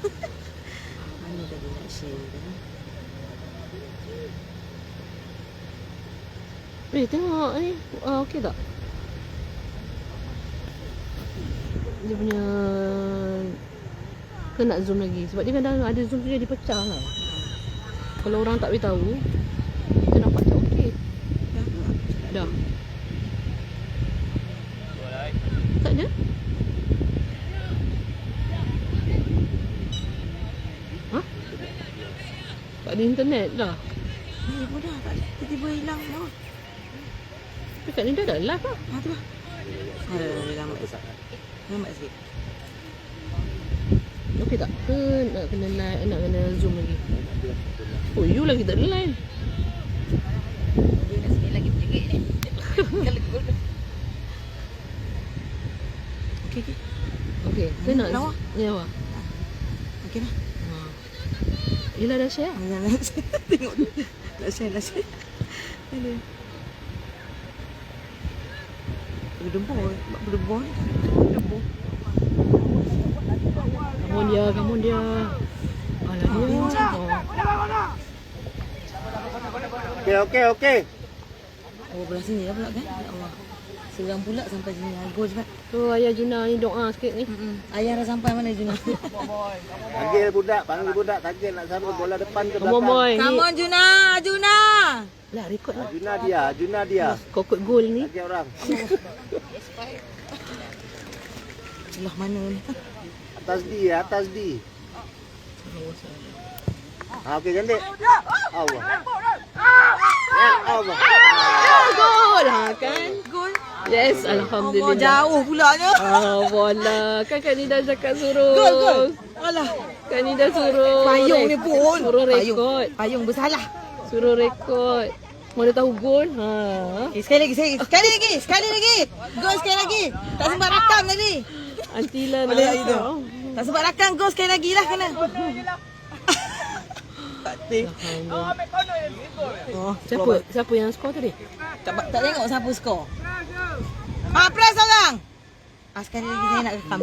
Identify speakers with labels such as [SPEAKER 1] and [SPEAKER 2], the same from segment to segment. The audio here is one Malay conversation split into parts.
[SPEAKER 1] Mana tadi nak share kan?
[SPEAKER 2] Tengok ni. Okey tak? Dia punya ke nak zoom lagi sebab dia kadang ada zoom tu jadi pecah lah. Kalau orang tak beritahu, kita nampak tak okey. Dah. Tak ada? Ha? Tak ada internet dah.
[SPEAKER 1] Ni pun dah tak tiba-tiba hilang dah.
[SPEAKER 2] Tapi kat ni dah ada live lah.
[SPEAKER 1] Ha tu lah. Ada lambat besar. Lambat sikit.
[SPEAKER 2] Okey tak? Ke nak kena naik, nak kena zoom lagi? Oh, you lagi tak ada line.
[SPEAKER 1] Dia dah sikit lagi berjegit ni. Kalau gol. Okey.
[SPEAKER 2] Okey, saya nak
[SPEAKER 1] lawa.
[SPEAKER 2] Ya, wah.
[SPEAKER 1] Okey dah.
[SPEAKER 2] Yelah dah share.
[SPEAKER 1] Tengok dulu. Nak share. Aduh. Berdebur ni. Berdebur.
[SPEAKER 2] Kamu dia. Alah dia.
[SPEAKER 3] Okey.
[SPEAKER 1] Oh, belah sini dah pula kan? Ya Allah. Seram pula sampai sini. Gol cepat.
[SPEAKER 2] Tu ayah Juna ni doa sikit ni.
[SPEAKER 1] Ayah dah sampai mana Juna?
[SPEAKER 3] Panggil budak target nak sama bola depan ke belakang.
[SPEAKER 2] Boy.
[SPEAKER 1] Come on Juna.
[SPEAKER 2] Lah rekod lah.
[SPEAKER 3] Juna dia.
[SPEAKER 2] Kau ikut gol ni.
[SPEAKER 3] Target orang.
[SPEAKER 1] Celah mana ni?
[SPEAKER 3] Atas D. Okey cantik. Allah. Ya Allah.
[SPEAKER 2] Gol kan?
[SPEAKER 1] Gol.
[SPEAKER 2] Yes,
[SPEAKER 1] Allah,
[SPEAKER 2] alhamdulillah.
[SPEAKER 1] jauh pulanya.
[SPEAKER 2] Bola. Kan Kak Nida cakap suruh.
[SPEAKER 1] Gol. Alah.
[SPEAKER 2] Kak Nida suruh.
[SPEAKER 1] Payung ni pun.
[SPEAKER 2] Suruh rekod.
[SPEAKER 1] Payung bersalah.
[SPEAKER 2] Suruh rekod. Mana tahu gol?
[SPEAKER 1] Okay, sekali lagi. Gol sekali lagi. Tak sempat rakam tadi.
[SPEAKER 2] Antila nak.
[SPEAKER 1] Boleh itu. Tak sempat rakam, gol sekali lagi lah kena. Tak
[SPEAKER 2] Siapa yang skor tadi?
[SPEAKER 1] Tak tengok siapa skor. Press orang. Sekali lagi saya nak rekam.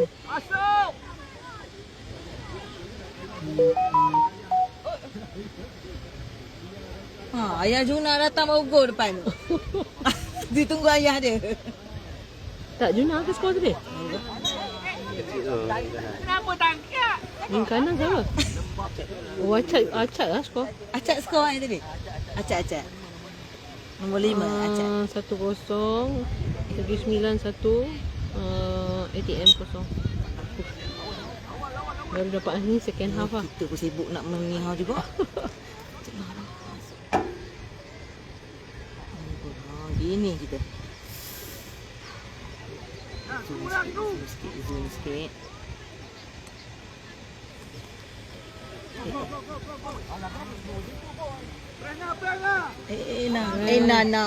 [SPEAKER 1] Ayah Juna datang baru gol depan. Ditunggu ayah dia.
[SPEAKER 2] Tak, Juna ke skor tadi?
[SPEAKER 3] Kenapa tangkap?
[SPEAKER 2] Yang kanan siapa? Oh, Acak lah skor.
[SPEAKER 1] Acak skor yang tadi. Acak. Nombor 5 Acak.
[SPEAKER 2] 1-0. Lagi 9-1. ATM kosong. Baru dapat ni second half lah.
[SPEAKER 1] Kita pun sibuk nak menihau juga. Gini kita. Zoom sikit. Nana.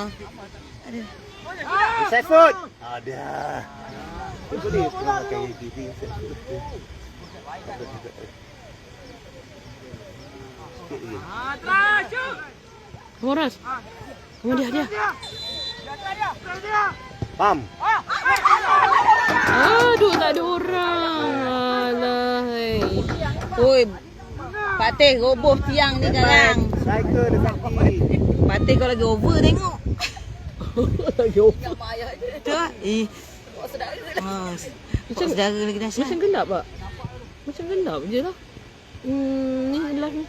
[SPEAKER 1] Ada.
[SPEAKER 3] Set foot. Ada. Itu dia pakai gigi set foot.
[SPEAKER 2] Kamu Ras. Kamu dia.
[SPEAKER 3] Pam.
[SPEAKER 2] Aduh, tak ada orang. Alah.
[SPEAKER 1] Oi. Patih roboh tiang ni sekarang.
[SPEAKER 3] Striker dekat kiri.
[SPEAKER 1] Patih kau lagi over tengok.
[SPEAKER 2] Lagi over.
[SPEAKER 1] Tu ah. Macam saudara lagi dahsyat.
[SPEAKER 2] Macam gelap tak? Macam gelap je lah. Ni live ni.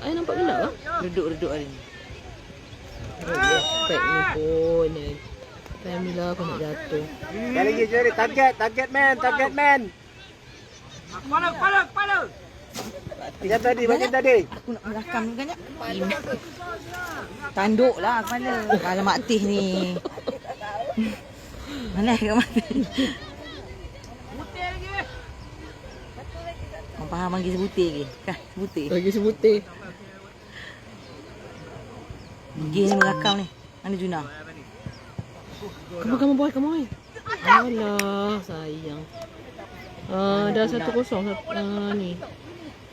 [SPEAKER 2] Saya nampak gelap lah.
[SPEAKER 1] Reduk hari ni.
[SPEAKER 2] Respect ni pun. Alhamdulillah aku nak jatuh.
[SPEAKER 3] Sekali lagi jari target man. Kepala. Macam tadi.
[SPEAKER 1] Aku nak merakam ni kan. Tanduk lah kepala. Alamak Tih ni. Mana kat mati. Kau faham panggil sebutir lagi? Kah, sebutir.
[SPEAKER 2] Lagi sebutir.
[SPEAKER 1] Pergi ni merakam ni. Mana Juna?
[SPEAKER 2] Kamu boy. Alah, sayang. Dah 1-0 ni.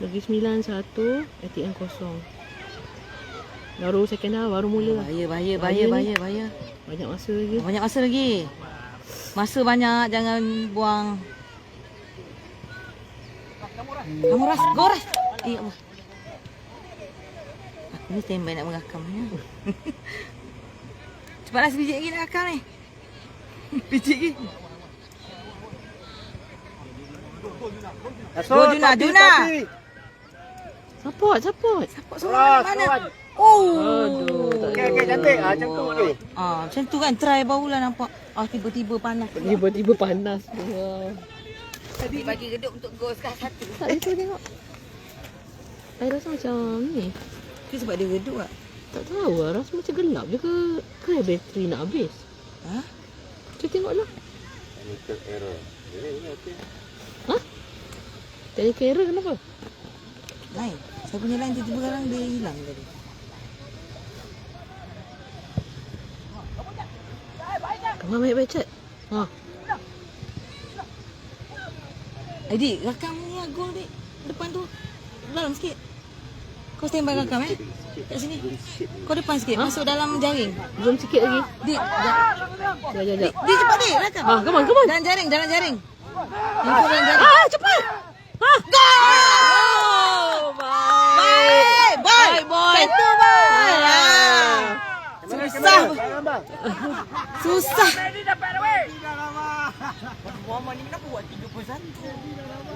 [SPEAKER 2] Lagi 9-1, ATM kosong. Baru second half, baru mula lah.
[SPEAKER 1] Bahaya.
[SPEAKER 2] Banyak masa lagi.
[SPEAKER 1] Masa banyak, jangan buang. Kamu ras, goras. Ya Allah. Aku ni standby nak merakamnya. Cepatlah sebiji lagi nak rakam ni. Biji lagi. Go Juna, Juna.
[SPEAKER 2] Support.
[SPEAKER 1] Support seorang mana? Oh.
[SPEAKER 3] Okey, cantik. Macam tu okey.
[SPEAKER 1] Macam tu kan, try barulah nampak. Tiba-tiba panas.
[SPEAKER 2] Tiba-tiba panas. Wah.
[SPEAKER 1] Tadi bagi redup untuk go sekarang satu.
[SPEAKER 2] Tak itu tengok. Saya rasa macam ni.
[SPEAKER 1] Itu sebab dia redup tak?
[SPEAKER 2] Tak tahu lah. Rasa macam gelap je ke bateri nak habis.
[SPEAKER 1] Ha?
[SPEAKER 2] Cuba tengoklah.
[SPEAKER 3] Technical error. Ini okey.
[SPEAKER 2] Ha? Technical error kenapa?
[SPEAKER 1] Lain. Saya punya line tiba-tiba sekarang dia hilang tadi.
[SPEAKER 2] Kamu baik-baik chat. Ha.
[SPEAKER 1] Adik, rakam ni gol dik. Depan tu. Dalam sikit. Kau standby rakam kat sini. Kau depan sikit. Masuk dalam jaring.
[SPEAKER 2] Zoom sikit lagi.
[SPEAKER 1] Dik,
[SPEAKER 2] Sekejap.
[SPEAKER 1] Dik cepat dik rakam.
[SPEAKER 2] Ha, come on.
[SPEAKER 1] Dalam jaring. Info dalam jaring.
[SPEAKER 2] Cepat. Ha.
[SPEAKER 1] Go! Baik. Satu baik. Susah. Susah.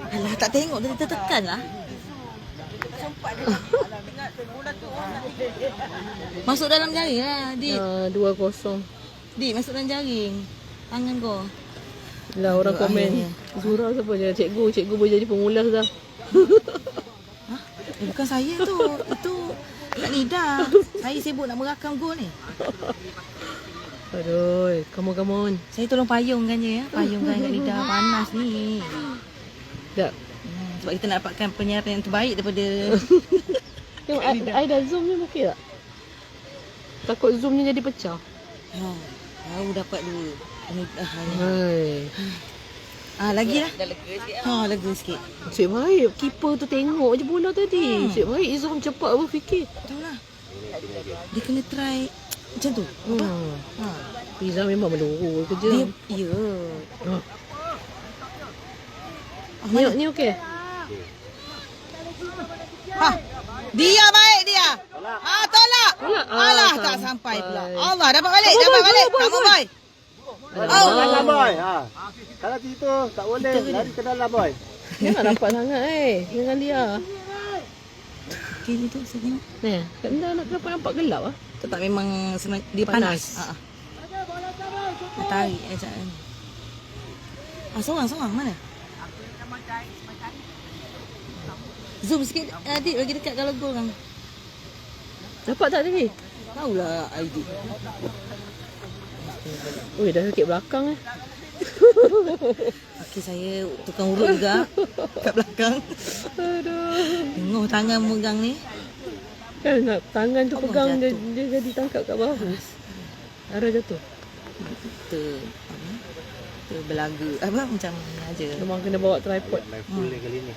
[SPEAKER 1] Alah, tak tengok dia tertekan lah. Masuk dalam jaring lah, Dik.
[SPEAKER 2] 2-0.
[SPEAKER 1] Dik, masuk dalam jaring. Tangan kau.
[SPEAKER 2] Lah orang
[SPEAKER 1] Aduh,
[SPEAKER 2] komen.
[SPEAKER 1] akhirnya.
[SPEAKER 2] Zura siapa je? Cikgu boleh jadi pengulas dah.
[SPEAKER 1] Bukan saya tu. Itu Kak Nida. Saya sibuk nak merakam gol ni.
[SPEAKER 2] Aduh, come on.
[SPEAKER 1] Saya tolong payungkan je ya. Payungkan Kak Nida. Panas ni.
[SPEAKER 2] Tak.
[SPEAKER 1] Sebab kita nak dapatkan penyiaran yang terbaik daripada...
[SPEAKER 2] Tengok, Aida zoom ni okey tak? Takut zoomnya jadi pecah.
[SPEAKER 1] Baru dapat 2.
[SPEAKER 2] Hai.
[SPEAKER 1] Lagi lah. Dah lega sikit. Lega sikit.
[SPEAKER 2] Cik baik. Keeper tu tengok je bola tadi. Cik baik zoom cepat apa fikir.
[SPEAKER 1] Tahu lah. Dia kena try macam tu.
[SPEAKER 2] Pizza memang meluru kerja.
[SPEAKER 1] Ya.
[SPEAKER 2] Ni okey.
[SPEAKER 1] Dia baik dia. Tolak. Alah tak sampai pula. Allah dapat balik. Kamu boy.
[SPEAKER 3] Dalam boy. Kalau situ tak boleh lari ke dalam boy.
[SPEAKER 2] Jangan nampak sangat dengan dia.
[SPEAKER 1] Okey ni tu saya tengok.
[SPEAKER 2] Kat benda nampak gelap ah.
[SPEAKER 1] Tak memang dia panas. Dia tarik macam ni. Seorang mana? Zoom sikit adik bagi dekat kalau gol kan.
[SPEAKER 2] Dapat tak tadi?
[SPEAKER 1] Tahulah adik.
[SPEAKER 2] Oi dah sakit belakang
[SPEAKER 1] Okey saya tukang urut juga kat belakang.
[SPEAKER 2] Aduh.
[SPEAKER 1] Tengok tangan megang ni.
[SPEAKER 2] Kan nak tangan tu
[SPEAKER 1] Allah
[SPEAKER 2] pegang dia,
[SPEAKER 1] jatuh.
[SPEAKER 2] dia jadi tangkap kat bahu. Arah jatuh.
[SPEAKER 1] Terbelaga macam ni aja.
[SPEAKER 2] Memang kena bawa tripod.
[SPEAKER 3] Main full ni kali ni.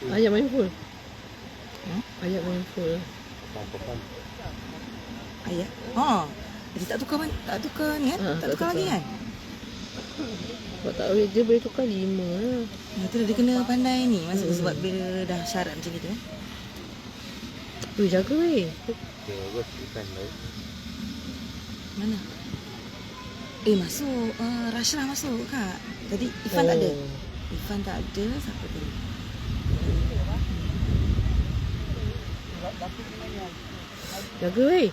[SPEAKER 2] Ayat main full. Ayat main full.
[SPEAKER 3] Pam.
[SPEAKER 1] Ayah. Dia tak tukar ni kan? Tak tukar lagi kan?
[SPEAKER 2] Sebab tak boleh, dia boleh tukar 5 lah.
[SPEAKER 1] Itulah dia kena pandai ni. Sebab bila dah syarat macam gitu.
[SPEAKER 2] Tu jaga weh.
[SPEAKER 3] Okay, bagus. Ikan baik.
[SPEAKER 1] Mana? Masuk. Rashlah masuk kak. Tadi Ifan tak ada. Ifan tak ada. Siapa tadi?
[SPEAKER 2] Jaga weh.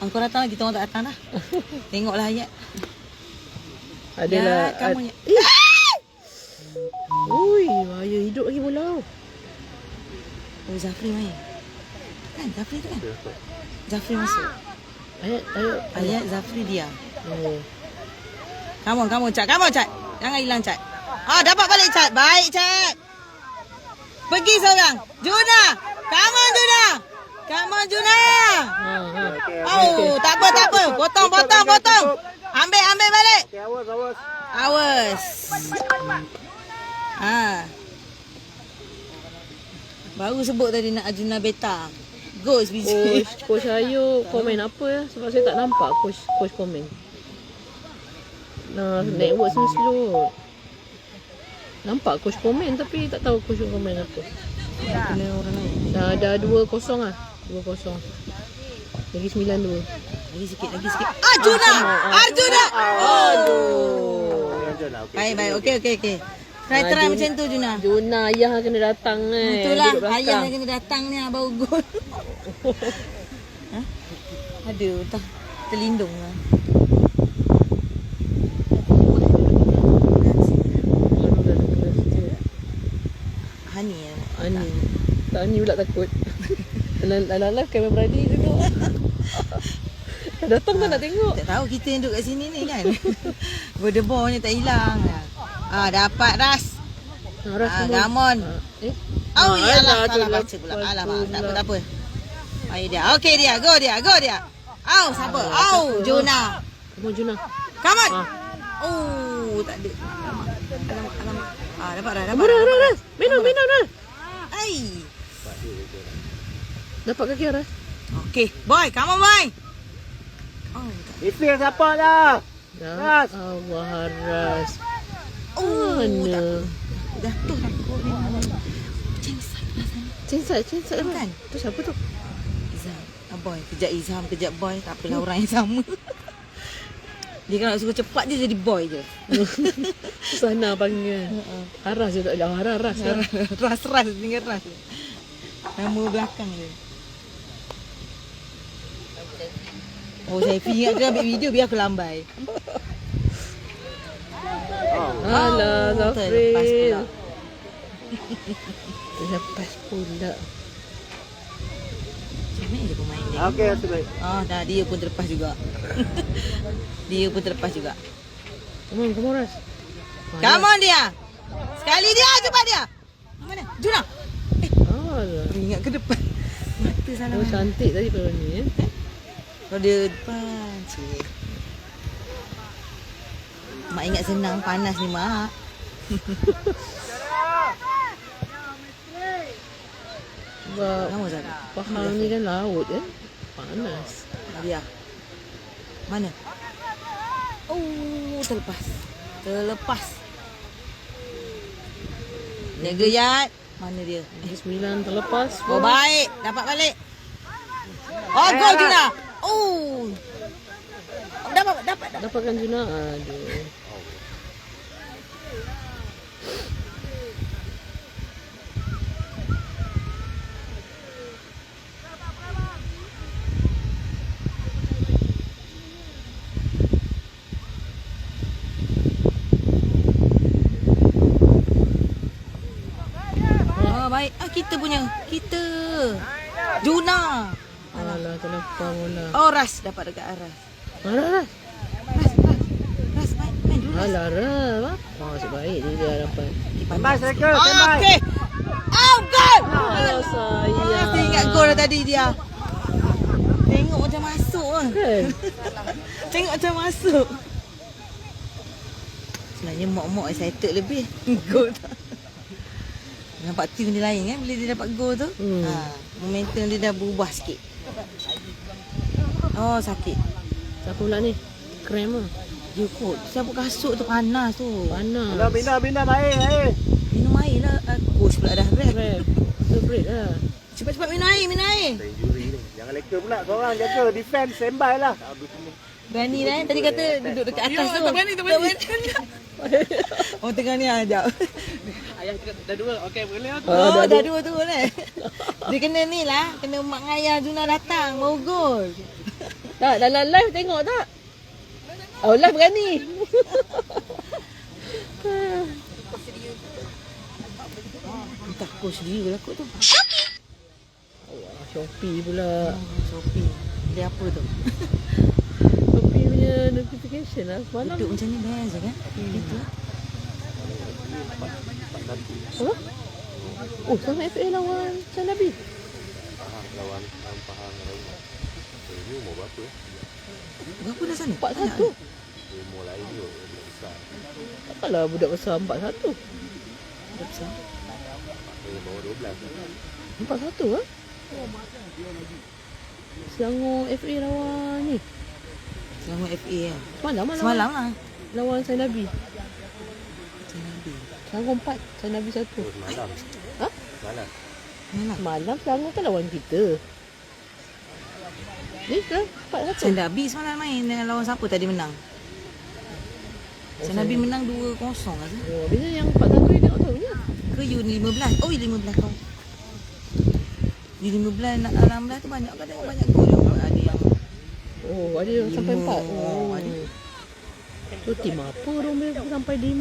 [SPEAKER 1] Kau datang lagi, kita orang tak datang dah. Tengoklah ayat.
[SPEAKER 2] Adalah.
[SPEAKER 1] Ya, kamu
[SPEAKER 2] Ui, bahaya hidup lagi bola.
[SPEAKER 1] Zafri main. Kan Zafri tu kan? Zafri masuk. Ayat Zafri dia. Come on, Cat. Jangan hilang, Cat. Dapat balik, Cat. Baik, Cat. Pergi seorang. Juna. Come on, Juna. Tak apa. Potong. Ambil balik.
[SPEAKER 3] Okay, awas.
[SPEAKER 1] Awas. Baru sebut tadi nak Arjuna Beta. bagus biji.
[SPEAKER 2] Coach Ayu komen apa ya? Sebab saya tak nampak coach komen. Nah, network slow. Nampak coach komen tapi tak tahu coach komen apa.
[SPEAKER 1] Kena orang lain.
[SPEAKER 2] Dah 2-0 lah. 2-0. Lagi 9-2.
[SPEAKER 1] Lagi sikit. Arjuna! Aduh. Baik. Okey. Try macam tu Juna.
[SPEAKER 2] Juna ayah kena datang
[SPEAKER 1] Itulah
[SPEAKER 2] duduk belakang.
[SPEAKER 1] ayah kena datang ni baru gol. Ha? Aduh, tak terlindung lah. Hani ya.
[SPEAKER 2] Ani. Tak Ani pula takut. Dalam kamera berani duduk. Datang tak nak tengok.
[SPEAKER 1] Tak tahu kita yang duduk kat sini ni kan. Berdebahnya tak hilang. Dapat Ras. Gamon. Oh iyalah salah baca pula. Alamak, tak apa. Ayo dia. Okey dia. Go dia. Au, siapa? Au, Juna.
[SPEAKER 2] Come on Juna.
[SPEAKER 1] Come on. Oh, tak ada. Alamak. Dapat dah.
[SPEAKER 2] Ras. Minum dah.
[SPEAKER 1] Ai.
[SPEAKER 2] Dapat kaki Ras.
[SPEAKER 1] Okey, boy, come on boy. Oh,
[SPEAKER 3] Itu yang siapa dah?
[SPEAKER 2] Ras. Allah Ras. Mana?
[SPEAKER 1] Jatuh takut ni. Cinsat
[SPEAKER 2] kan? Tu siapa tu?
[SPEAKER 1] Izam. Boy, kejap Izam, kejap boy. Tak apalah orang yang sama. Dia kalau suka cepat dia jadi boy je.
[SPEAKER 2] Sana panggil. Haras je tak ada. Haras.
[SPEAKER 1] Ras, tinggal Ras. Nama belakang dia. Oh, saya ingat dia ambil video biar aku lambai.
[SPEAKER 2] Alah, Zafril.
[SPEAKER 1] Terlepas pula. Macam mana dia pemain dia?
[SPEAKER 3] Okey, baik.
[SPEAKER 1] Dah dia pun terlepas juga.
[SPEAKER 2] Come on Ras.
[SPEAKER 1] Come on dia. Sekali dia, cepat dia. Mana? Juna.
[SPEAKER 2] Alah.
[SPEAKER 1] Ingat ke depan. Mata salah.
[SPEAKER 2] Oh, cantik tadi kalau ni
[SPEAKER 1] Kalau dia depan, cik. Mak ingat senang, panas ni mak.
[SPEAKER 2] Sebab
[SPEAKER 1] Lama Zara.
[SPEAKER 2] Pahang ni kan laut kan. Panas.
[SPEAKER 1] Dia. Mana? Oh, terlepas. Jaga Yat. Mana dia?
[SPEAKER 2] 9 terlepas.
[SPEAKER 1] Oh, baik. Dapat balik. Oh, gol Juna. Oh. Dapat.
[SPEAKER 2] Dapatkan Juna. Aduh.
[SPEAKER 1] Baik. Kita punya. Juna.
[SPEAKER 2] Alah, terlepas bola.
[SPEAKER 1] Oh, Ras dapat dekat Ras.
[SPEAKER 2] Ras.
[SPEAKER 1] Ras main dulu.
[SPEAKER 2] Alah, Ras. Sebaik dia harapan.
[SPEAKER 3] Tembak striker, tembak.
[SPEAKER 1] Okey. Oh, gol.
[SPEAKER 2] Alah, sayang.
[SPEAKER 1] Saya ingat gol dah tadi dia. Tengok macam masuk kan. Tengok macam masuk. Sebenarnya mak-mak excited lebih. Gol tak. Nampak tim dia lain kan bila dia dapat gol tu. Momentum dia dah berubah sikit. Oh, sakit.
[SPEAKER 2] Siapa pula ni? Krem lah.
[SPEAKER 1] Ya kot, siapa kasut tu panas tu.
[SPEAKER 2] Panas.
[SPEAKER 3] Bina air.
[SPEAKER 1] Minum air lah. Coach pula dah rap.
[SPEAKER 2] Break lah.
[SPEAKER 1] Cepat-cepat minum air.
[SPEAKER 3] Injury ni. Jangan leka pula korang jaga defense standby lah.
[SPEAKER 1] Berani dah tadi kata duduk dekat atas tu. Tak berani. Oh, tengah ni ajak.
[SPEAKER 3] Ayah dah dua. Okey, boleh lah.
[SPEAKER 1] Oh, dah dua tu lah. Dia kena ni lah. Kena mak dengan ayah Juna datang. Baru gol.
[SPEAKER 2] Tak, dalam live tengok tak? Oh, live berani.
[SPEAKER 1] Entah coach dia lah kot tu.
[SPEAKER 2] Shopee pula.
[SPEAKER 1] Shopee. Dia apa tu?
[SPEAKER 2] Shopee punya notification lah. Semalam.
[SPEAKER 1] Duduk macam ni best je kan? Itu.
[SPEAKER 2] Apa? Oh, sama FA lawan San Nabi.
[SPEAKER 3] Lawan Pahang. Ini umur berapa?
[SPEAKER 1] Berapa dah sana?
[SPEAKER 2] 4-1.
[SPEAKER 3] Umur lain dia besar.
[SPEAKER 2] Takkanlah budak besar 4-1.
[SPEAKER 1] Dah besar.
[SPEAKER 3] Bawah 12.
[SPEAKER 2] 4-1 lah. Selangor FA lawan ni.
[SPEAKER 1] Selangor FA kan.
[SPEAKER 2] Semalam lah.
[SPEAKER 1] Semalam lah.
[SPEAKER 2] Lawan Sainabi.
[SPEAKER 1] Nabi.
[SPEAKER 2] Selangor 4, Sainabi 1.
[SPEAKER 3] Malam.
[SPEAKER 2] Ha?
[SPEAKER 3] Malam.
[SPEAKER 1] Mana?
[SPEAKER 2] Semalam Selangor kan lawan kita. Ni kan 4-1.
[SPEAKER 1] Nabi semalam main dengan lawan siapa tadi menang? Nabi menang 2-0 aja.
[SPEAKER 2] Oh, bila yang 4-1 ni tengok tahu ni.
[SPEAKER 1] Ke U15. Oh, U15 kau. U15 nak 16 tu banyak kan, tengok banyak gol dia. Ada yang
[SPEAKER 2] Oh, ada yang sampai 4.
[SPEAKER 1] Oh, ada.
[SPEAKER 2] Tu tim apa orang boleh sampai 5?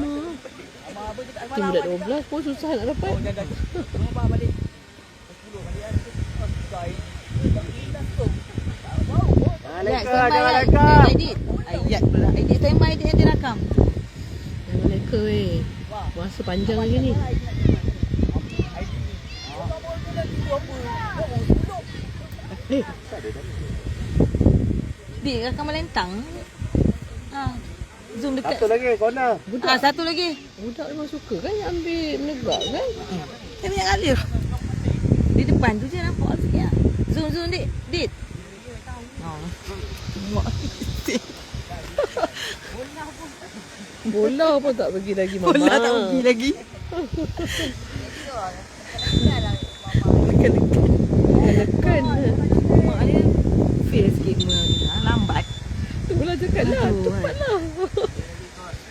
[SPEAKER 2] Tim budak 12 pun susah nak dapat.
[SPEAKER 1] Ayat standby lah. Ayat pula. Ayat standby dia yang rakam.
[SPEAKER 2] Jangan leka weh. Masa panjang lagi ni. Eh,
[SPEAKER 1] Dia rakam melentang. Ha. Zoom dekat.
[SPEAKER 3] Satu lagi, corner.
[SPEAKER 1] Satu lagi.
[SPEAKER 2] budak memang suka kan ambil menegak kan?
[SPEAKER 1] Dia banyak kali. Di depan tu je nampak sikit lah. Zoom dik. Dik.
[SPEAKER 2] Bola pun tak pergi lagi mama.
[SPEAKER 1] Bola tak pergi lagi.
[SPEAKER 2] Tekan.
[SPEAKER 1] Mak dia fail sikit lambat.
[SPEAKER 2] Tu bola cakap lah.
[SPEAKER 1] Aduh,
[SPEAKER 2] Cepatlah.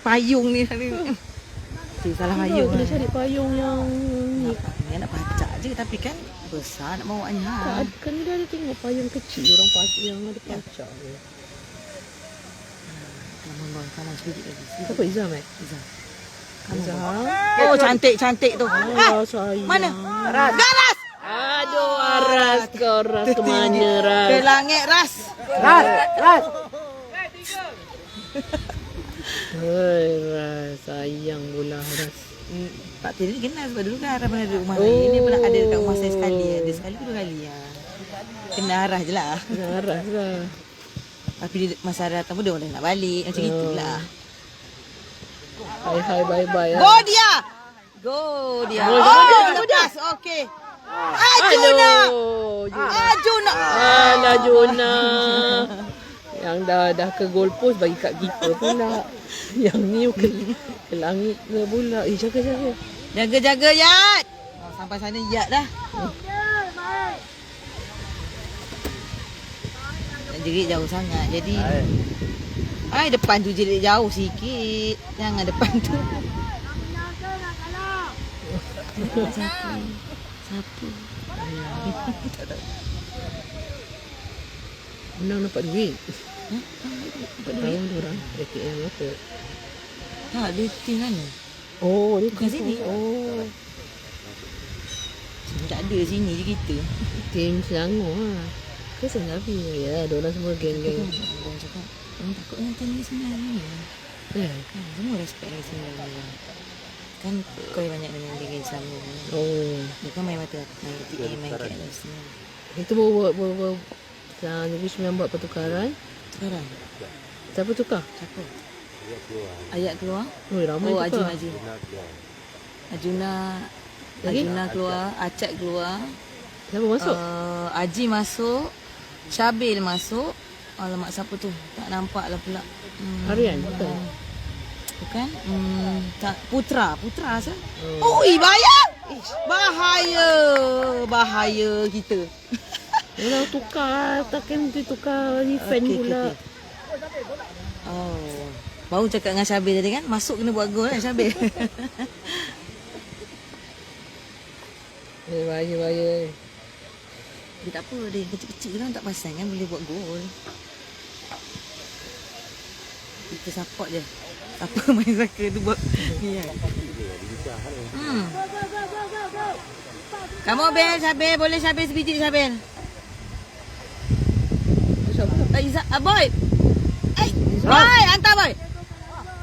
[SPEAKER 1] Payung ni ada. Salah payung.
[SPEAKER 2] Kena cari payung yang ni.
[SPEAKER 1] Dia nak pacak je tapi kan besar nak bawanya.
[SPEAKER 2] Tak, kan dia ada tengok payung kecil orang yang ada pacak je.
[SPEAKER 1] Kamu sedikit lagi.
[SPEAKER 2] Siapa Izam
[SPEAKER 1] Izam.
[SPEAKER 2] Izam.
[SPEAKER 1] Oh, cantik tu.
[SPEAKER 2] Oh, sayang.
[SPEAKER 1] Mana? Garas.
[SPEAKER 2] Aduh, Aras kau Ras ke mana Ras?
[SPEAKER 1] Ke langit Ras.
[SPEAKER 3] Ras.
[SPEAKER 2] Hei Ras, sayang bola Ras.
[SPEAKER 1] Pak Tiri kenal sebab dulu kan Arah pernah duduk rumah lain. Dia pernah ada dekat rumah saya sekali. Ada sekali ke 2 kali ya. Kenal Arah je lah.
[SPEAKER 2] Aras lah.
[SPEAKER 1] Tapi dia, masa Arah datang pun dia nak balik. Macam itulah.
[SPEAKER 2] Hai bye.
[SPEAKER 1] Go dia. Oh, lepas. Okey. Ajuna. Ajuna.
[SPEAKER 2] Alah Jona. Yang dah ke goal post bagi kat keeper pula. Yang ni ke langit ke bola. Jaga.
[SPEAKER 1] Jaga Yat. Sampai sana Yat dah. Nak jerit jauh sangat. Jadi depan tu jerit jauh sikit. Jangan depan tu. Siapa?
[SPEAKER 2] Menang dapat duit.
[SPEAKER 1] Dapat duit?
[SPEAKER 2] Tahu orang ATM apa?
[SPEAKER 1] Tak, dia tim mana?
[SPEAKER 2] Oh, dia
[SPEAKER 1] Bukan sini.
[SPEAKER 2] Oh,
[SPEAKER 1] Tak ada sini je kita.
[SPEAKER 2] tim Selangor lah. Ke Sainabi? Ya, diorang semua geng-geng.
[SPEAKER 1] Orang cakap, orang takut dengan tim ni sebenarnya. Kan, semua respect ni sebenarnya. Kan kau yang banyak dengan geng-geng sama.
[SPEAKER 2] Oh,
[SPEAKER 1] Dia kan main mata main ATM, main KLS ni.
[SPEAKER 2] itu bawa Negeri Sembilan buat pertukaran.
[SPEAKER 1] Sekarang,
[SPEAKER 2] Siapa tukar?
[SPEAKER 1] siapa? Ayat keluar.
[SPEAKER 2] Oh, ramai tukar.
[SPEAKER 1] Ajun. Ajuna
[SPEAKER 2] Lagi?
[SPEAKER 1] Ajuna keluar, Acak keluar.
[SPEAKER 2] Siapa masuk?
[SPEAKER 1] Aji masuk, Syabil masuk. Alamak siapa tu? Tak nampak lah pula.
[SPEAKER 2] Harian? Bukan?
[SPEAKER 1] Bukan? Tak, Putra asal.
[SPEAKER 2] Oh.
[SPEAKER 1] Oi, bayang! Bahaya kita.
[SPEAKER 2] Orang tukar, takkan dia tukar event pula.
[SPEAKER 1] Okay. Oh. Baru cakap dengan Syabil tadi kan, masuk kena buat gol kan Syabil.
[SPEAKER 2] Bahaya.
[SPEAKER 1] Dia tak apa, dia kecil-kecil kan tak pasang kan boleh buat gol. Kita support je. Apa main soccer tu buat ni kan. Kamu Bel, Syabil, boleh Syabil sebiji Syabil. Izzat, boy. Boy, hantar boy.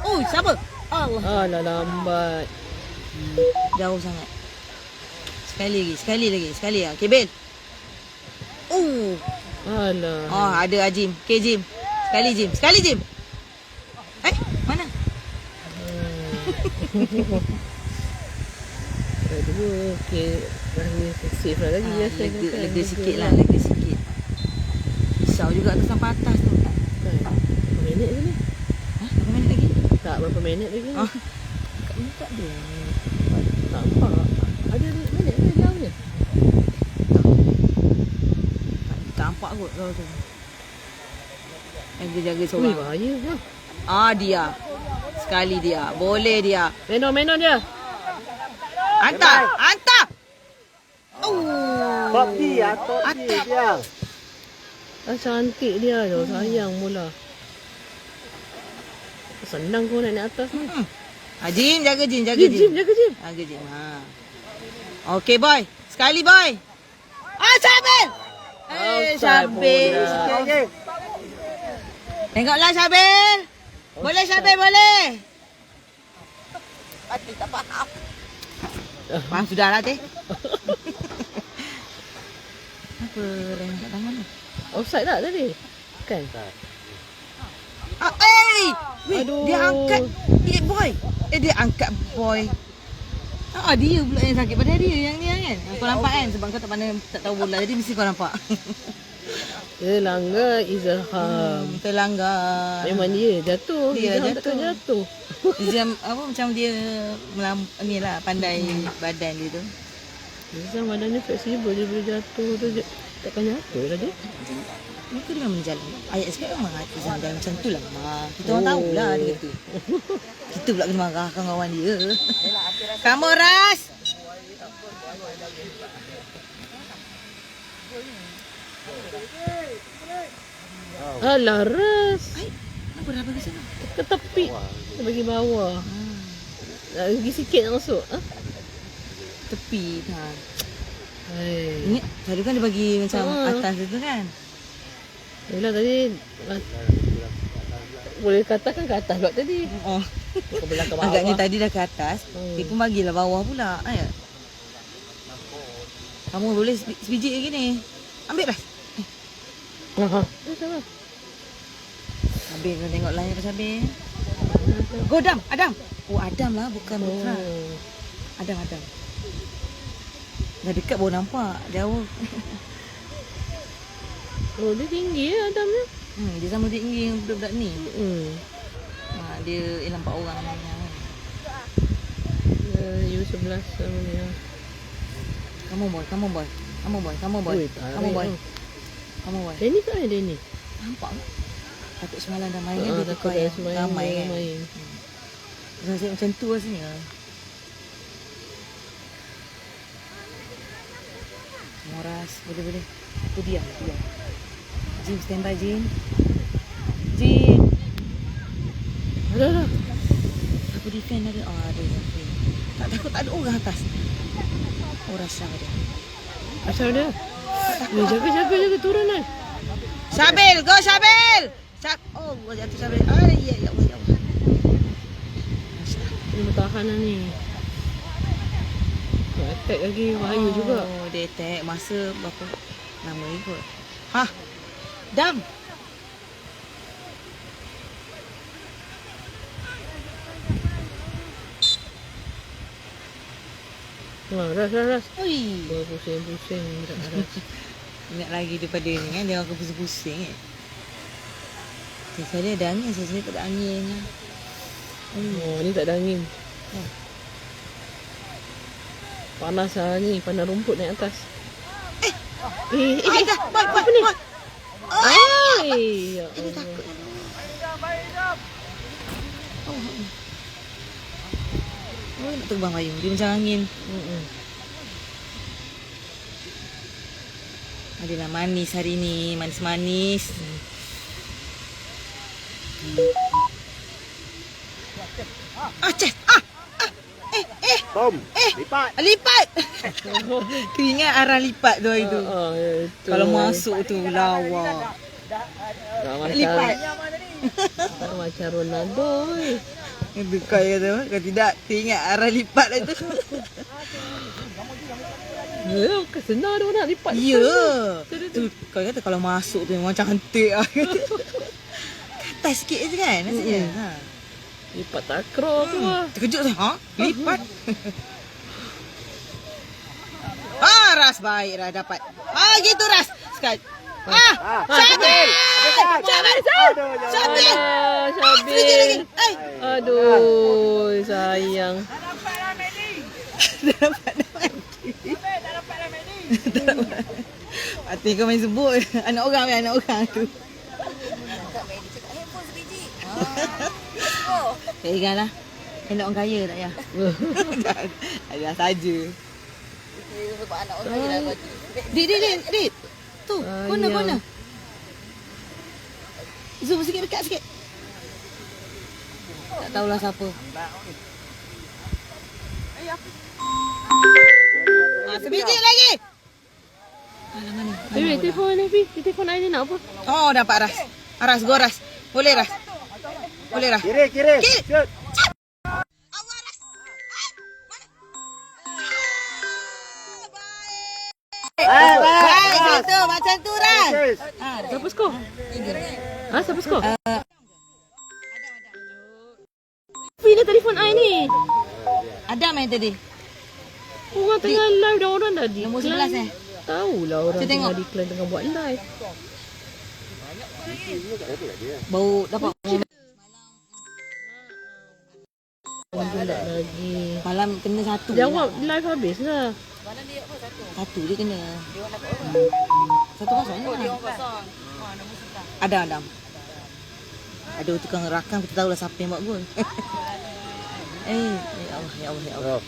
[SPEAKER 1] Oh, siapa? Allah.
[SPEAKER 2] Alah lambat.
[SPEAKER 1] Jauh sangat. Sekali lagi. Okay, Bel.
[SPEAKER 2] Alah.
[SPEAKER 1] Oh, ada Ajim. Okay, Jim. Sekali, Jim. Mana?
[SPEAKER 2] Aduh, okey. Safe lah lagi.
[SPEAKER 1] Lega sikit lah, lega sikit. Risau juga tu sampai atas tu.
[SPEAKER 2] Kan. Berapa minit ke ni?
[SPEAKER 1] Hah? Berapa minit lagi?
[SPEAKER 2] Tak, berapa minit lagi ni?
[SPEAKER 1] Ah. Kat ni tak ada.
[SPEAKER 2] Tak nampak. Ada minit ke jauhnya?
[SPEAKER 1] Tak nampak kot kau tu. Jaga-jaga
[SPEAKER 2] Ui,
[SPEAKER 1] seorang.
[SPEAKER 2] bahaya ke?
[SPEAKER 1] Dia. Sekali dia. Boleh dia.
[SPEAKER 2] Menon dia.
[SPEAKER 1] Hantar.
[SPEAKER 3] Top dia, top dia.
[SPEAKER 2] Cantik dia tu. Sayang mula. Senang kau naik atas ni.
[SPEAKER 1] Jin, jaga Jin.
[SPEAKER 2] Jaga Jim.
[SPEAKER 1] Jaga Jin. Okey boy. Sekali boy. Syabil. Syabil.
[SPEAKER 3] Okey.
[SPEAKER 1] Tengoklah Syabil. Boleh Syabil, boleh. Hati tak faham. Faham sudahlah teh. Apa rem kat tangan tu?
[SPEAKER 2] Offside tak tadi? Kan?
[SPEAKER 1] Weh, dia angkat boy. Dia angkat boy. Dia pula yang sakit pada dia yang ni kan. Kau nampak kan sebab kau tak tahu bola jadi mesti kau nampak.
[SPEAKER 2] Terlanggar Izham.
[SPEAKER 1] Terlanggar.
[SPEAKER 2] Memang dia jatuh.
[SPEAKER 1] Dia
[SPEAKER 2] Izham takkan jatuh.
[SPEAKER 1] Izham macam dia ni lah pandai badan dia tu.
[SPEAKER 2] Izham badan dia fleksibel, dia boleh jatuh tu je. Takkan jatuh lah dia.
[SPEAKER 1] Mereka dia memang jalan. Ayat cakap memang Izham jalan macam tu lah mak. Kita orang tahulah dia kata. Kita pula kena marah kawan-kawan dia. Kamu Ras.
[SPEAKER 2] Alah Ras.
[SPEAKER 1] Kenapa dah bagi sana?
[SPEAKER 2] Ke tepi. Dia bagi bawah. Lagi sikit nak masuk.
[SPEAKER 1] Tepi.
[SPEAKER 2] Hai.
[SPEAKER 1] Ingat tadi kan dia bagi macam atas tu kan.
[SPEAKER 2] Yelah tadi boleh ke atas kan ke atas pula tadi. Ke belakang bawah.
[SPEAKER 1] Agaknya tadi dah ke atas. Dia pun bagilah bawah pula. Kamu boleh sebiji lagi ni. Ambil Ras.
[SPEAKER 2] Sama.
[SPEAKER 1] Habis kau tengok layar pasal habis. Go Adam. Adam lah bukan Putra. Adam. Dah dekat baru nampak. Jauh.
[SPEAKER 2] Dia tinggi ya Adam ni.
[SPEAKER 1] Dia sama tinggi budak-budak ni. Dia nampak orang ni.
[SPEAKER 2] U11 sama ni.
[SPEAKER 1] Kamu boy.
[SPEAKER 2] Ui, tarik.
[SPEAKER 1] Kamu boy.
[SPEAKER 2] Denny tak ada Denny?
[SPEAKER 1] Nampak tak? Takut semalam dah main kan dia
[SPEAKER 2] Takut
[SPEAKER 1] tukar yang
[SPEAKER 2] semalam
[SPEAKER 1] ramai
[SPEAKER 2] dia
[SPEAKER 1] kan.
[SPEAKER 2] main.
[SPEAKER 1] Rasa macam tu rasanya. Moras, boleh. Itu dia. Jin, stand by Jin.
[SPEAKER 2] Dah.
[SPEAKER 1] Aku defend ada. Ada. Tak takut tak ada orang atas. Rasa dia.
[SPEAKER 2] Asal dia? Jaga turun kan.
[SPEAKER 1] Syabil, go Syabil. Oh, jatuh Syabil. Ya Allah.
[SPEAKER 2] Dia bertahan lah ni. Attack lagi bahaya juga.
[SPEAKER 1] Dia attack masa berapa lama ikut. Dam.
[SPEAKER 2] Ras.
[SPEAKER 1] Ui.
[SPEAKER 2] Pusing Ras.
[SPEAKER 1] Ingat lagi daripada ni kan. Dia orang pusing-pusing kan. Saya ada angin. Saya tak ada angin.
[SPEAKER 2] Ni tak ada angin. Panas lah ni. Panas rumput naik atas. Apa ni? Ya Allah.
[SPEAKER 1] Nak terbang payung. Dia macam angin. Adalah manis hari ni. Manis-manis.
[SPEAKER 3] Tom, lipat.
[SPEAKER 1] Lipat. Keringat arah lipat tu hari tu. Kalau masuk tu lawa. Lipat.
[SPEAKER 2] Macam Ronaldo.
[SPEAKER 1] Dekat je tu. Kalau tidak, teringat arah lipat lah tu.
[SPEAKER 2] Senang dia nak lipat.
[SPEAKER 1] Ya. Tu kau kata kalau masuk tu memang cantik lah. Atas sikit je kan rasanya.
[SPEAKER 2] Lipat takraw tu lah.
[SPEAKER 1] Terkejut saya. Lipat. Ras baik Ras dapat. Gitu Ras. Sekali. Syabil! Syabil!
[SPEAKER 2] Syabil. Aduh, sayang.
[SPEAKER 1] Hati kau main sebut. Anak orang tu. Tak ingat lah. Anak orang kaya tak ya? Ada saja. Sebab anak orang kaya lah. Dik. Tu, kona. Zoom sikit, dekat sikit. Tak tahulah siapa. Sebiji lagi.
[SPEAKER 2] Telefon Nafi. Telefon Aini nak apa?
[SPEAKER 1] Oh, dapat Ras. Ras, go Ras. Boleh Ras.
[SPEAKER 3] Kiri. Shoot.
[SPEAKER 1] Baik, macam tu Ras.
[SPEAKER 2] Siapa skor? Siapa skor? Pilih telefon Aini.
[SPEAKER 1] Adam yang tadi.
[SPEAKER 2] Orang tengah live dah, orang dah
[SPEAKER 1] Nombor
[SPEAKER 2] decline.
[SPEAKER 1] 11
[SPEAKER 2] Tahulah orang
[SPEAKER 1] Kita
[SPEAKER 2] tengah
[SPEAKER 1] tengok.
[SPEAKER 2] decline tengah buat live.
[SPEAKER 1] Bau dapat
[SPEAKER 2] Pula lagi.
[SPEAKER 1] malam kena satu.
[SPEAKER 2] Jawab live habis lah.
[SPEAKER 1] Satu dia kena. Satu kosong ni. Adam. Ada tukang rakam, kita tahulah siapa yang buat gol. Ya Allah.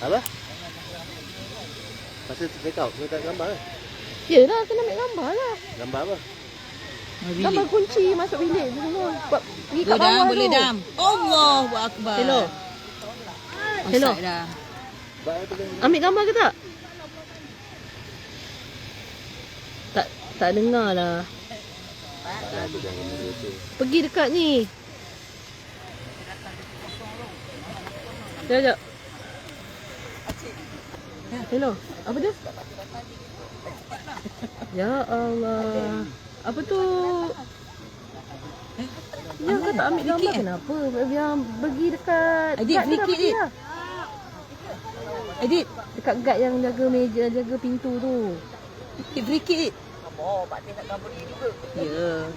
[SPEAKER 3] Apa? Masa check out, kita gambar lah.
[SPEAKER 2] Yelah, kena ambil gambar lah.
[SPEAKER 3] Gambar apa?
[SPEAKER 2] Gambar kunci masuk bilik tu semua. Pergi kat
[SPEAKER 1] Go
[SPEAKER 2] bawah
[SPEAKER 1] Dam, boleh
[SPEAKER 2] tu.
[SPEAKER 1] Dam. Allahu Akbar.
[SPEAKER 2] Hello. Hello.
[SPEAKER 1] Masak dah.
[SPEAKER 2] Ambil gambar ke tak? Tak dengar lah. Pergi dekat ni. Sekejap. Hello. Apa dia? Ya Allah. Apa tu? Ya, kau tak ambil gambar kenapa? Biar pergi dekat
[SPEAKER 1] Edit,
[SPEAKER 2] guard tu dah
[SPEAKER 1] free kick,
[SPEAKER 2] pergi
[SPEAKER 1] Edit.
[SPEAKER 2] lah.
[SPEAKER 1] Edit.
[SPEAKER 2] Dekat guard yang jaga meja, jaga pintu tu.
[SPEAKER 1] Free kick. Ya.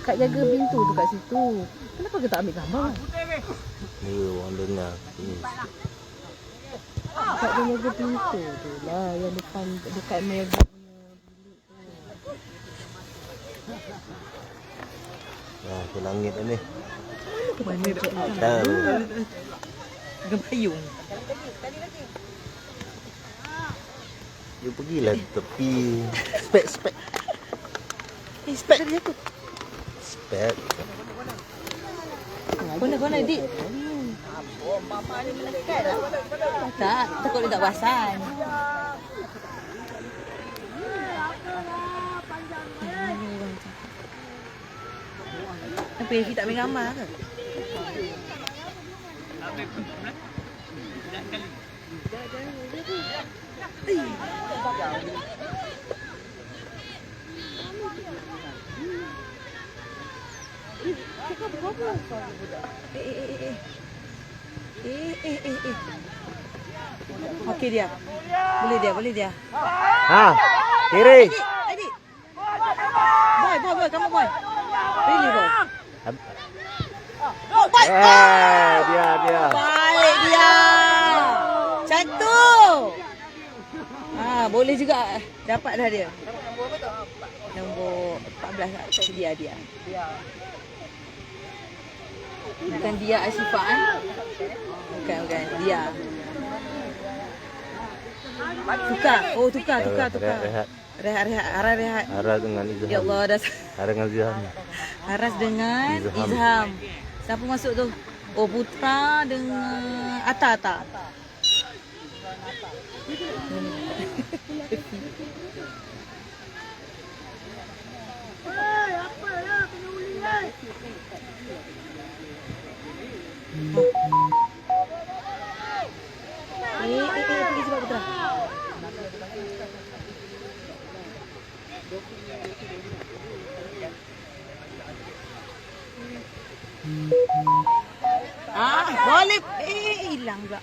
[SPEAKER 2] Kat jaga pintu tu kat situ. Kenapa kau tak ambil gambar?
[SPEAKER 3] Ni orang dengar.
[SPEAKER 2] Kat dia jaga pintu tu lah. Yang depan, dekat meja.
[SPEAKER 3] Ke langit ni.
[SPEAKER 1] Mana dah?
[SPEAKER 3] Tahu.
[SPEAKER 1] Gempayung.
[SPEAKER 3] You pergilah tepi. Spek.
[SPEAKER 1] Spek dia tu.
[SPEAKER 3] Spek.
[SPEAKER 1] Guna Edit. Tak, takut dia tak perasan. Apa yang tak ambil gambar ke? Okey dia. Boleh dia.
[SPEAKER 3] Kiri.
[SPEAKER 1] Edit. Boy, kamu boy. Really boy. Oh, boy.
[SPEAKER 3] Dia.
[SPEAKER 1] Baik dia. Cantik. Boleh juga. Dapat dah dia. Nombor 14 lah. Dia. Bukan dia Asifah kan? Bukan. Dia. Tukar. Rehat.
[SPEAKER 3] Aras dengan Izham.
[SPEAKER 1] Ya Allah, dah.
[SPEAKER 3] Aras dengan Izham.
[SPEAKER 1] Haras dengan
[SPEAKER 3] Izham.
[SPEAKER 1] Izham. Siapa masuk tu? Oh, Putra dengan Ata. Pergi sebab Putra. Boleh. hilang pula.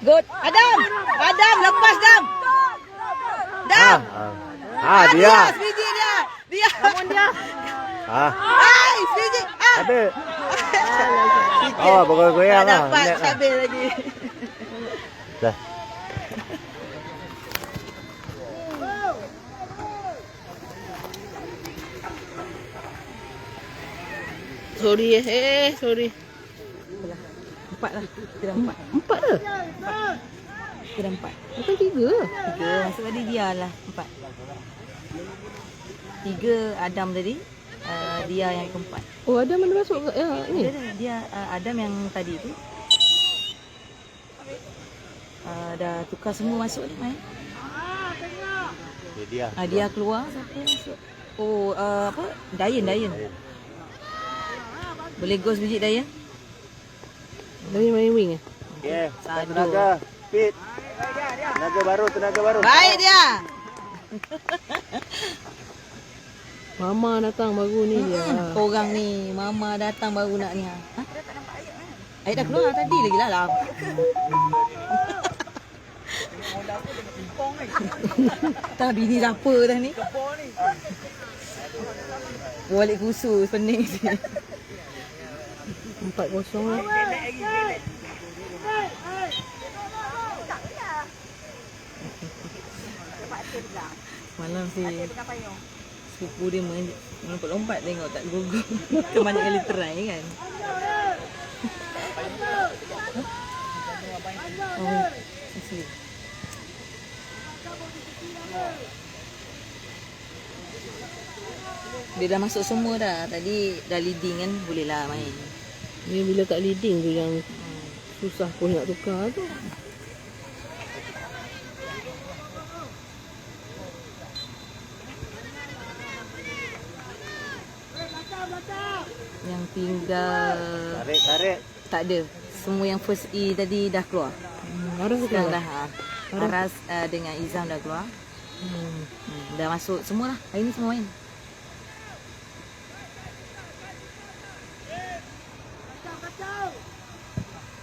[SPEAKER 1] Good. Adam. Adam lepas Dam. Dam.
[SPEAKER 3] Dia.
[SPEAKER 1] Biji dia. Dia. Namun dia. Ai, biji.
[SPEAKER 3] Ada. Oh, bergoyang lah.
[SPEAKER 1] Dapat cabai lagi.
[SPEAKER 3] Dah.
[SPEAKER 2] Sorry sorry.
[SPEAKER 1] Empat lah. Kira empat.
[SPEAKER 2] Empat ke?
[SPEAKER 1] Kira empat.
[SPEAKER 2] Bukan tiga.
[SPEAKER 1] Tiga. Masuk tadi dia lah. Empat. Tiga Adam tadi. Dia yang keempat.
[SPEAKER 2] Oh, ada mana masuk ke? Ya, ni.
[SPEAKER 1] Dia Adam yang tadi tu. Dah tukar semua masuk ni, Mai.
[SPEAKER 3] Dia.
[SPEAKER 1] Dia keluar, siapa masuk? Oh, apa? Dayan. Boleh ghost biji Dayan?
[SPEAKER 2] Dari main wing eh?
[SPEAKER 3] Okey, tenaga. Fit. Tenaga baru.
[SPEAKER 1] Baik dia.
[SPEAKER 2] Mama datang baru ni dia.
[SPEAKER 1] Korang ni, mama datang baru nak ni. Ha? Air dah keluar tadi lagi dalam. Tak bini siapa dah ni? Balik khusus pening si.
[SPEAKER 2] 4-0 lah.
[SPEAKER 1] Malam si sepupu dia melompat-lompat tengok tak gugur. Kebanyak kali try kan. Oh, sisi. Dia dah masuk semua dah. Tadi dah leading kan, bolehlah main.
[SPEAKER 2] Ni bila tak leading tu yang susah pun nak tukar tu.
[SPEAKER 1] Yang tinggal
[SPEAKER 3] Tarik.
[SPEAKER 1] tak ada. Semua yang first E tadi dah keluar.
[SPEAKER 2] Aras
[SPEAKER 1] Sekarang
[SPEAKER 2] keluar.
[SPEAKER 1] dah. Aras dengan Izam dah keluar. Dah masuk semua lah. Hari ni semua main.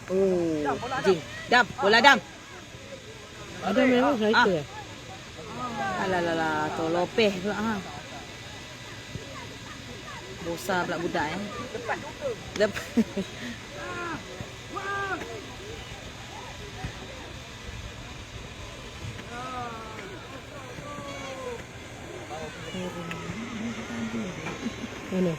[SPEAKER 1] Oh, Jing. Dam, bola Dam.
[SPEAKER 2] Ada memang striker eh?
[SPEAKER 1] Alah, tu Lopez pula ha. Bosa pula budak Lepas.
[SPEAKER 2] Mana?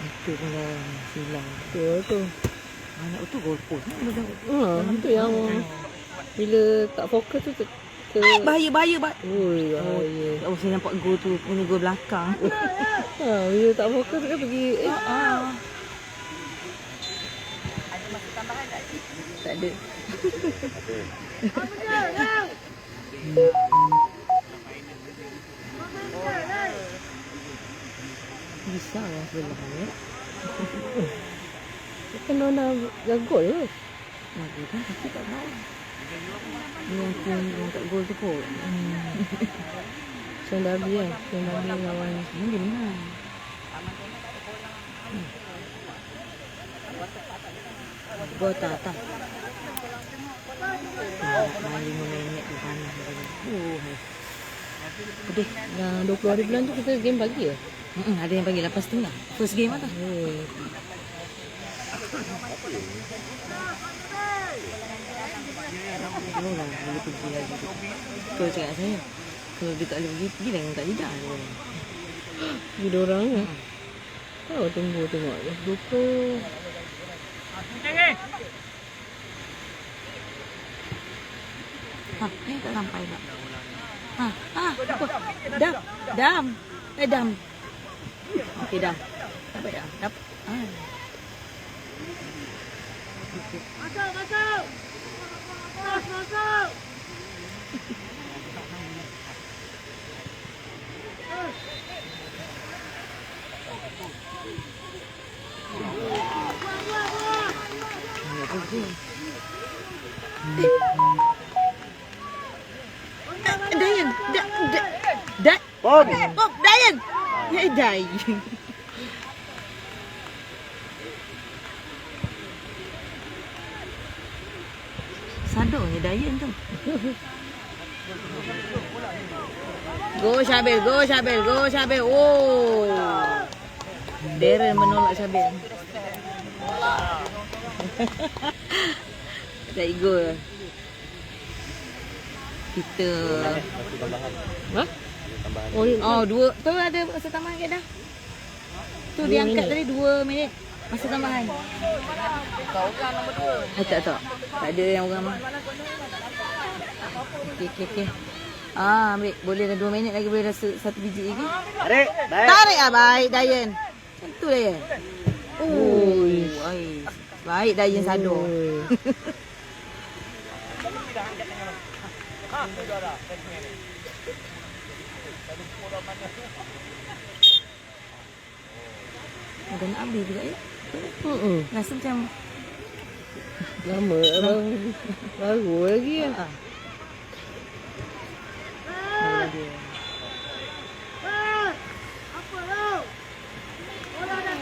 [SPEAKER 1] Itu pun dah silang.
[SPEAKER 2] Tu.
[SPEAKER 1] Anak tu gol post.
[SPEAKER 2] Itu yang bila tak fokus tu
[SPEAKER 1] Bahaya.
[SPEAKER 2] Oi, bahaya.
[SPEAKER 1] Oh, saya nampak gol tu punya gol belakang.
[SPEAKER 2] Bila tak fokus kan pergi
[SPEAKER 1] Ada masa tambahan tak? Tak ada. Bisa lah sebenarnya.
[SPEAKER 2] Kan orang dah gol ke?
[SPEAKER 1] Lagu kan tapi tak tahu. Yang tak gol tu kot.
[SPEAKER 2] Sendabi kan? Sendabi lawan
[SPEAKER 1] Ini menang. Gol tak. Main 5 minit di sana. Pedih.
[SPEAKER 2] Dah 20 hari bulan tu kita game pagi ya?
[SPEAKER 1] Ada yang panggil 8.30. First game lah tu. Belum lah, boleh pergi lagi. Kau cakap saya, kalau dia tak boleh pergi lah yang tak lidah.
[SPEAKER 2] Bila orang kan? Tahu tunggu tengok. 20.
[SPEAKER 1] Tak sampai tak. Apa? Dam. Dam. Okey, Dam. Dapat dah. Dapat. Masuk. Dayan.
[SPEAKER 3] Bom.
[SPEAKER 1] Dayan. Ngedai. Sadornya Dayan tu. Go Syabil, go Syabil, go Syabil. Oh. Darren menolak Syabil. Tak gol. Kita.
[SPEAKER 2] Ha? Oh,
[SPEAKER 1] Oh, dua. Tu ada masa tambahan ke dah? Tu dia angkat tadi 2 minit. Masa tambahan. Kau kan nombor 2. Tak. Tak ada yang orang mah. Okey. Ambil. Boleh dah 2 minit lagi boleh dah 1 biji lagi.
[SPEAKER 3] Tarik. Baik.
[SPEAKER 1] Tarik lah baik Dayan. Macam tu Dayan.
[SPEAKER 2] Ui.
[SPEAKER 1] Baik Dayan sadar. Dah nak habis juga ya. Rasa macam
[SPEAKER 2] Lama abang. Baru lagi ya.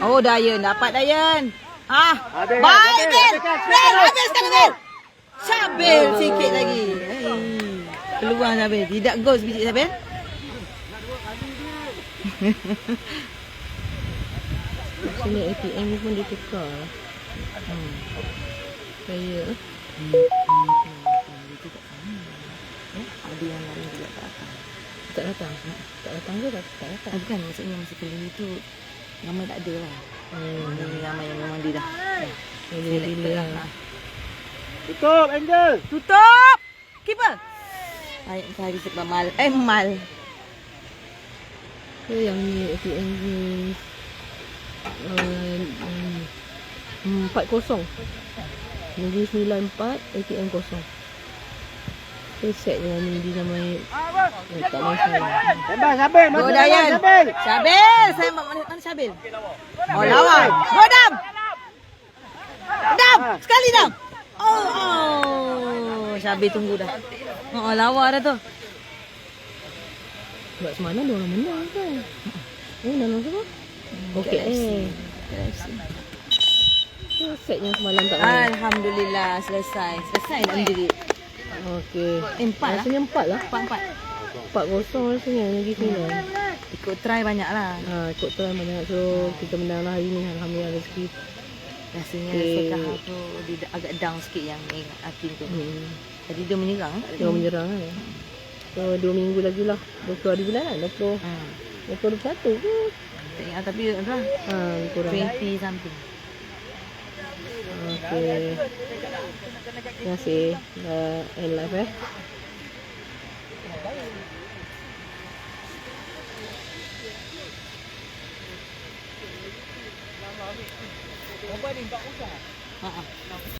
[SPEAKER 1] Oh Dayan, dapat Dayan.
[SPEAKER 3] Habis,
[SPEAKER 1] Baik
[SPEAKER 3] habis,
[SPEAKER 1] Bil.
[SPEAKER 3] habiskan,
[SPEAKER 1] Bil,
[SPEAKER 3] habiskan.
[SPEAKER 1] habiskan Bil. Syabil sikit lagi. Peluang Syabil. Tidak gol sebiji Syabil.
[SPEAKER 2] Sini ATM pun dia tukar. Saya
[SPEAKER 1] Ada yang lain juga tak datang.
[SPEAKER 2] tak datang. Tak datang ke tak datang?
[SPEAKER 1] Bukan, maksudnya masa kali tu ramai tak ada lah. Ini ramai yang memang dia dah.
[SPEAKER 2] Bila lah.
[SPEAKER 3] Tutup, Angel.
[SPEAKER 1] Tutup! Keeper! Baik, kali sebab mal. Mal.
[SPEAKER 2] So yang ni ATM ni 4-0. Negeri 94 ATM kosong. So set yang ni dia namai tak main semua.
[SPEAKER 3] Tembak Syabil.
[SPEAKER 1] Go
[SPEAKER 3] masuk
[SPEAKER 1] Dayan.
[SPEAKER 3] dalam, Syabil.
[SPEAKER 1] Syabil! Saya mana Syabil? Oh, lawan. Go Dam! Dam! Sekali Dam! Oh, Syabil tunggu dah. Oh, lawa dah tu.
[SPEAKER 2] Sebab semalam dia orang menang kan. Menang semua. Okey. So set yang semalam tak main.
[SPEAKER 1] Alhamdulillah, selesai. Selesai nak menjadi.
[SPEAKER 2] Okey.
[SPEAKER 1] 4 lah.
[SPEAKER 2] Rasanya 4 lah.
[SPEAKER 1] 4-4.
[SPEAKER 2] 4-0 rasanya negeri 9.
[SPEAKER 1] Ikut try banyak lah.
[SPEAKER 2] Ikut try banyak. So kita menang lah hari ni. Alhamdulillah rezeki.
[SPEAKER 1] Rasanya
[SPEAKER 2] Okay.
[SPEAKER 1] Sekah tu dia agak down sikit yang Hakim tu. Tadi dia menyerang.
[SPEAKER 2] Dia orang menyerang kan. So 2 minggu lagi lah. 20 hari bulan kan. 20 21 ke.
[SPEAKER 1] Tak ingat tapi adalah
[SPEAKER 2] Kurang.
[SPEAKER 1] 20 something.
[SPEAKER 2] Okey. Terima kasih. Dah end live
[SPEAKER 1] Ha.